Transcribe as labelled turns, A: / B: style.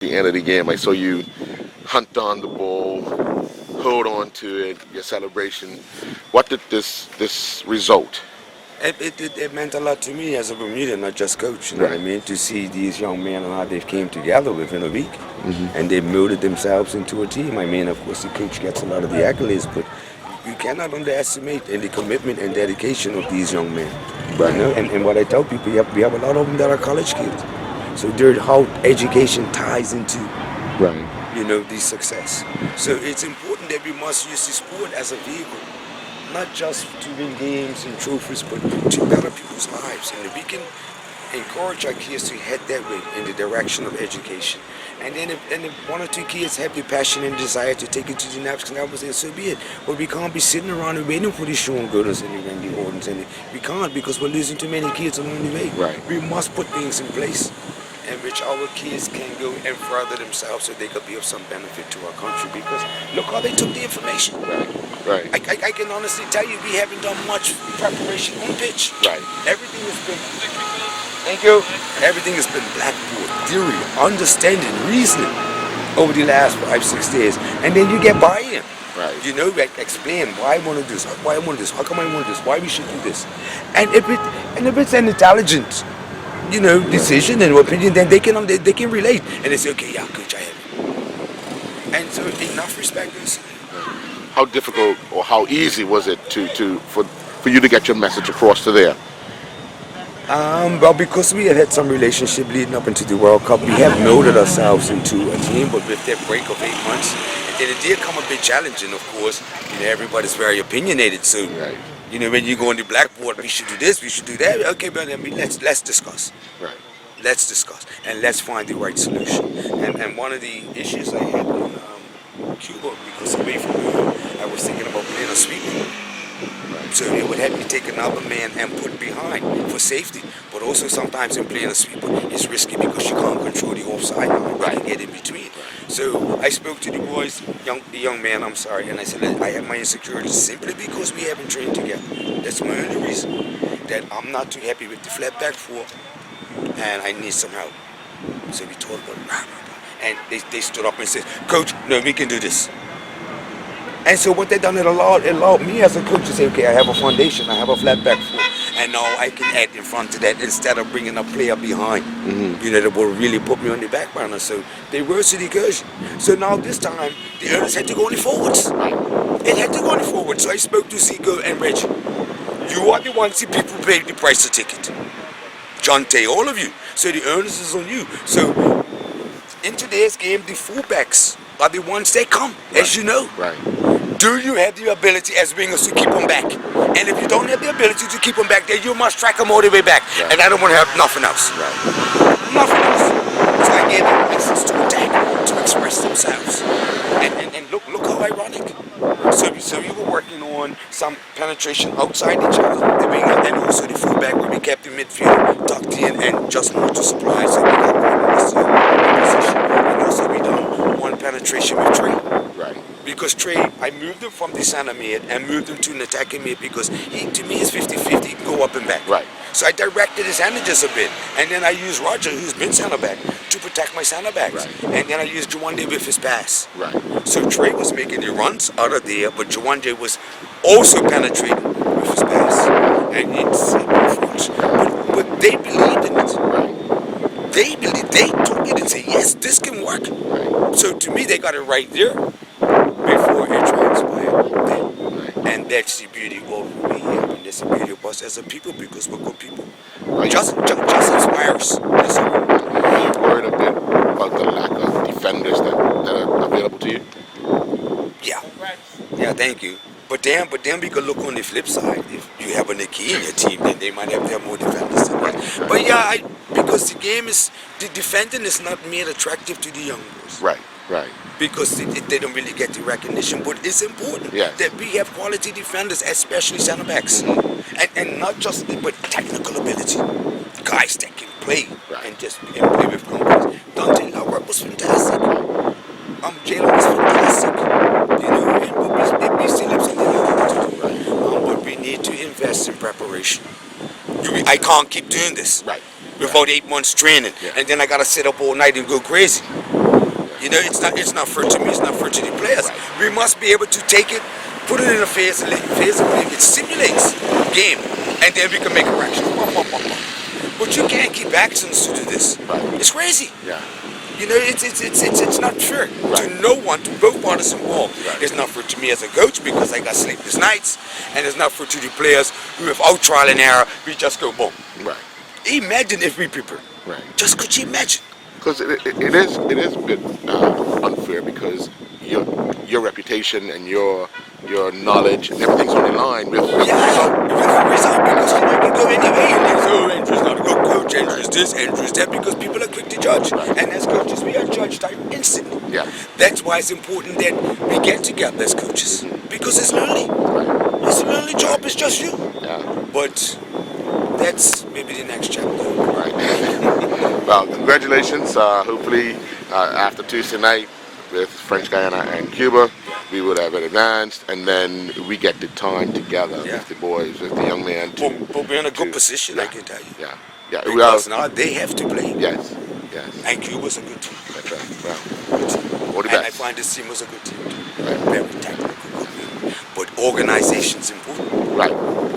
A: the end of the game? I saw you hunt down the ball, hold on to it, your celebration. What did this result?
B: It meant a lot to me as a Bermuda, not just coach. You know what I
A: Right.
B: mean? To see these young men and how they came together within a week,
A: Hmm.
B: and they molded themselves into a team. I mean, of course, the coach gets a lot of the accolades, but you cannot underestimate the commitment and dedication of these young men. You know,
A: Right.
B: and what I tell people, we have a lot of them that are college kids. So they're how education ties into
A: Right.
B: the success. So it's important that we must use the sport as a vehicle, not just to win games and trophies, but to better people's lives. And if we can encourage our kids to head that way in the direction of education. And then if one or two kids have the passion and desire to take it to the next level, then so be it. But we can't be sitting around and waiting for the Sean Girders and the Ordens. We can't, because we're losing too many kids along the way.
A: Right.
B: We must put things in place in which our kids can go and further themselves so they could be of some benefit to our country. Because look how they took the information.
A: Right. Right.
B: I can honestly tell you we haven't done much preparation on pitch.
A: Right.
B: Everything has been, thank you, everything has been blackboard, theory, understanding, reasoning over the last 5-6 days. And then you get buy-in.
A: Right.
B: You know, like, explain why I want to do this, why I want this, how come I want this, why we should do this. And if it's an intelligent, decision and opinion, then they can relate. And they say, okay, yeah, coach, I have it. And so enough respect is.
A: How difficult or how easy was it for you to get your message across to there?
B: Well, because we had some relationship leading up into the World Cup, we have molded ourselves into a team, but with that break of 8 months, and then it did come a bit challenging, of course. Everybody's very opinionated, so,
A: Right.
B: When you go on the blackboard, we should do this, we should do that. Okay, but let's discuss.
A: Right.
B: Let's discuss, and let's find the right solution. And one of the issues I had in Cuba, because away from home, I was thinking about playing a sweeper. So it would have me take another man and put behind for safety. But also sometimes in playing a sweeper, it's risky because you can't control the offside line. Right. You get in between. So I spoke to the boys, the young man, I'm sorry, and I said, I have my insecurities simply because we haven't trained together. That's my only reason. That I'm not too happy with the flat back four, and I need some help. So we talked about it. And they stood up and said, Coach, no, we can do this. And so what they done, it allowed me as a coach to say, okay, I have a foundation, I have a flat back foot, and now I can add in front of that instead of bringing a player behind, that will really put me on the back burner. So they rose to the occasion. So now this time, the earners had to go on the forwards. It had to go on the forwards. So I spoke to Zico and Reggie. You are the ones, the people pay the price of ticket. John Tay, all of you. So the earners is on you. So in today's game, the fullbacks are the ones that come, as you know.
A: Right.
B: Do you have the ability as wingers to keep them back? And if you don't have the ability to keep them back, then you must track them all the way back.
A: Right.
B: And I don't want to have nothing else.
A: Right.
B: Nothing else. So I gave them license to attack, to express themselves. And look how ironic. So you were working on some penetration outside each other, the winger and also the fullback, where we kept the midfield tucked in and just moved to supply. So we got one position. And also we done one penetration with Trey.
A: Right.
B: Because Trey, I moved him from the center mid and moved him to an attacking mid because he, to me, is 50-50. He can go up and back.
A: Right.
B: So I directed his energies a bit. And then I used Roger, who's been center back, to protect my center backs.
A: Right.
B: And then I used Juwande with his pass.
A: Right.
B: So Trey was making the runs out of there, but Juwande was also penetrating with his pass. And it's but they believed in it.
A: Right.
B: They took it and said, yes, this can work.
A: Right.
B: So to me, they got it right there before it transpired. And that's the beauty of who we have, and that's the beauty of us as a people, because we're good people. Just inspire us.
A: Are you worried a bit about the lack of defenders that are available to you?
B: Yeah, thank you. But then we could look on the flip side. If you have a Nikki in your team, then they might have to have more defenders than that. But yeah, because the defending is not made attractive to the young boys.
A: Right. Right.
B: Because they don't really get the recognition, but it's important that we have quality defenders, especially center backs, and not just but technical ability, guys that can play and play with companies. Dante Lowry was fantastic. Jalen was fantastic. And we still have something to do. But we need to invest in preparation. I can't keep doing this without 8 months training, and then I gotta sit up all night and go crazy. You know, it's not fair to me. It's not fair to the players.
A: Right.
B: We must be able to take it, put it in a phase of play. It simulates game, and then we can make corrections. But you can't keep actions to do this.
A: Right.
B: It's crazy.
A: Yeah.
B: You know, it's not fair
A: Right.
B: to no one, to both parties involved.
A: Right.
B: It's not fair to me as a coach because I got sleepless nights, and it's not fair to the players who, without trial and error, we just go boom.
A: Right.
B: Imagine if we prepare.
A: Right.
B: Just could you imagine?
A: Because it is a bit unfair because your reputation and your knowledge and everything's on the line with the result.
B: With the result, because you know, we go anyway. And so Andrew's not a good coach, Andrew's this, Andrew's that, because people are quick to judge.
A: Right.
B: And as coaches, we are judged instantly.
A: Yeah.
B: That's why it's important that we get together as coaches. Because it's lonely.
A: Right.
B: It's a lonely job, it's just you.
A: Yeah.
B: But that's maybe the next chapter.
A: Right. Well, congratulations. Hopefully, after Tuesday night with French Guiana and Cuba, we would have advanced, and then we get the time together with the boys, with the young man.
B: But we're in a good position, I can tell you.
A: Yeah. Yeah.
B: Because now they have to play.
A: Yes. Yes.
B: And Cuba's a good team.
A: That's right. Well,
B: Good team.
A: all the
B: And I
A: best.
B: find this team was a good team too.
A: Right.
B: Very technical, good team. But organization's important.
A: Right.